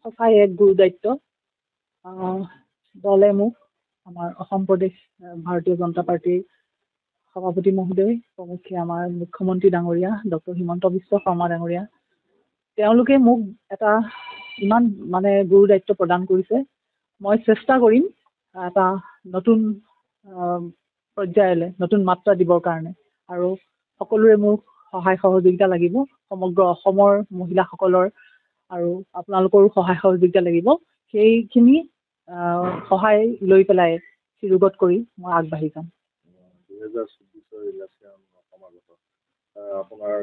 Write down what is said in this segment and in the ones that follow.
সঁচাই এক গুৰু দায়িত্ব। দলে মোক আমাৰ অসম প্ৰদেশ ভাৰতীয় জনতা পাৰ্টিৰ সভাপতি মহোদয় প্ৰমুখ্যে আমাৰ মুখ্যমন্ত্ৰী ডাঙৰীয়া ডক্টৰ হিমন্ত বিশ্ব শৰ্মা ডাঙৰীয়া, তেওঁলোকে মোক এটা ইমান মানে গুৰু দায়িত্ব প্ৰদান কৰিছে। মই চেষ্টা কৰিম এটা নতুন পৰ্যায়লৈ নতুন মাত্ৰা দিবৰ কাৰণে, আৰু সকলোৰে মোক সহায় সহযোগিতা লাগিব, সমগ্ৰ অসমৰ মহিলাসকলৰ আৰু আপোনালোকৰো সহায় সহযোগিতা লাগিব। সেইখিনি সহায় লৈ পেলাই শিৰোগত কৰি মই আগবাঢ়ি যাম। 2024 ইলেকশ্যন সমাগত আপোনাৰ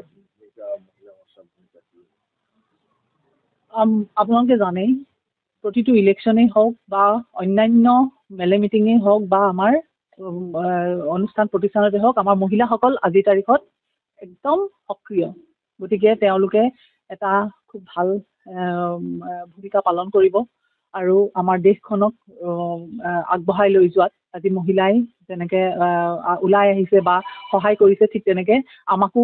আপোনালোকে জানেই প্ৰতিটো ইলেকশ্যনেই হওক বা অন্যান্য মেলে মিটিঙেই হওক বা আমাৰ অনুষ্ঠান প্ৰতিষ্ঠানতে হওক, আমাৰ মহিলাসকল আজিৰ তাৰিখত একদম সক্ৰিয়। গতিকে তেওঁলোকে এটা খুব ভাল ভূমিকা পালন কৰিব আৰু আমাৰ দেশখনক আগবঢ়াই লৈ যোৱাত আজি মহিলাই যেনেকৈ ওলাই আহিছে বা সহায় কৰিছে, ঠিক তেনেকৈ আমাকো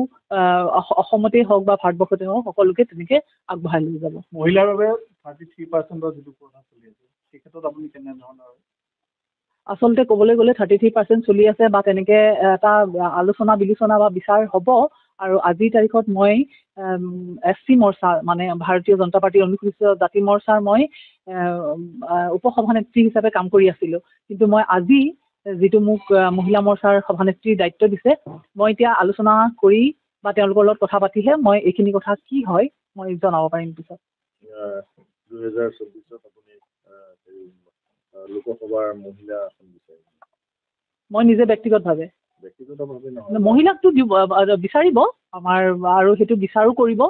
অসমতেই হওক বা ভাৰতবৰ্ষতে হওক সকলোকে তেনেকৈ আগবঢ়াই লৈ যাব। মহিলাৰ বাবে 33% যিটো প্ৰথা চলি আছে, সেই ক্ষেত্ৰত আপুনি কেনেধৰণৰ? আচলতে ক'বলৈ গ'লে 33% চলি আছে বা তেনেকৈ এটা আলোচনা বিলোচনা বা বিচাৰ হ'ব। আৰু আজিৰ তাৰিখত মই SC মৰ্চা মানে ভাৰতীয় জনতা পাৰ্টীৰ অনুসূচিত জাতি মৰ্চাৰ মই উপসভানেত্ৰী হিচাপে কাম কৰি আছিলোঁ। কিন্তু মই আজি যিটো মোক মহিলা মৰ্চাৰ সভানেত্ৰীৰ দায়িত্ব দিছে, মই এতিয়া আলোচনা কৰি বা তেওঁলোকৰ লগত কথা পাতিহে মই এইখিনি কথা কি হয় মই জনাব পাৰিম পিছত। 2024 আপুনি লোকসভাৰ মহিলা আসন বিচাৰিব? মই নিজে ব্যক্তিগতভাৱে নহয়, মহিলাকতো বিচাৰিব আমাৰ, আৰু সেইটো বিচাৰো কৰিব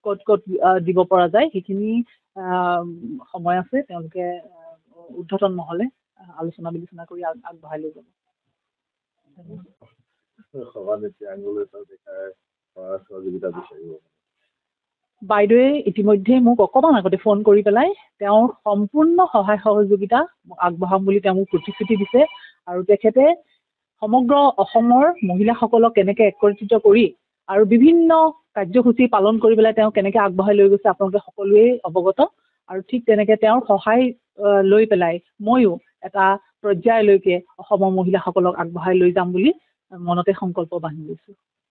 ক'ত ক'ত দিব পৰা যায় সেইখিনি সময় আছে। তেওঁলোকে ঊৰ্ধ্বতন মহলে আলোচনা বিলোচনা কৰি আগবঢ়াই লৈ যাব। সভানেত্ৰী আঙুলৈ সহযোগিতা বিচাৰিব? বাইদেৱে ইতিমধ্যেই মোক অকণমান আগতে ফোন কৰি পেলাই তেওঁৰ সম্পূৰ্ণ সহায় সহযোগিতা আগবঢ়াম বুলি তেওঁ মোক প্ৰতিশ্ৰুতি দিছে। আৰু তেখেতে সমগ্ৰ অসমৰ মহিলাসকলক কেনেকৈ একত্ৰিত কৰি আৰু বিভিন্ন কাৰ্যসূচী পালন কৰি পেলাই তেওঁ কেনেকৈ আগবঢ়াই লৈ গৈছে আপোনালোকে সকলোৱেই অৱগত। আৰু ঠিক তেনেকৈ তেওঁৰ সহায় লৈ পেলাই ময়ো এটা পৰ্যায়লৈকে অসমৰ মহিলাসকলক আগবঢ়াই লৈ যাম বুলি মনতে সংকল্প বান্ধি লৈছোঁ।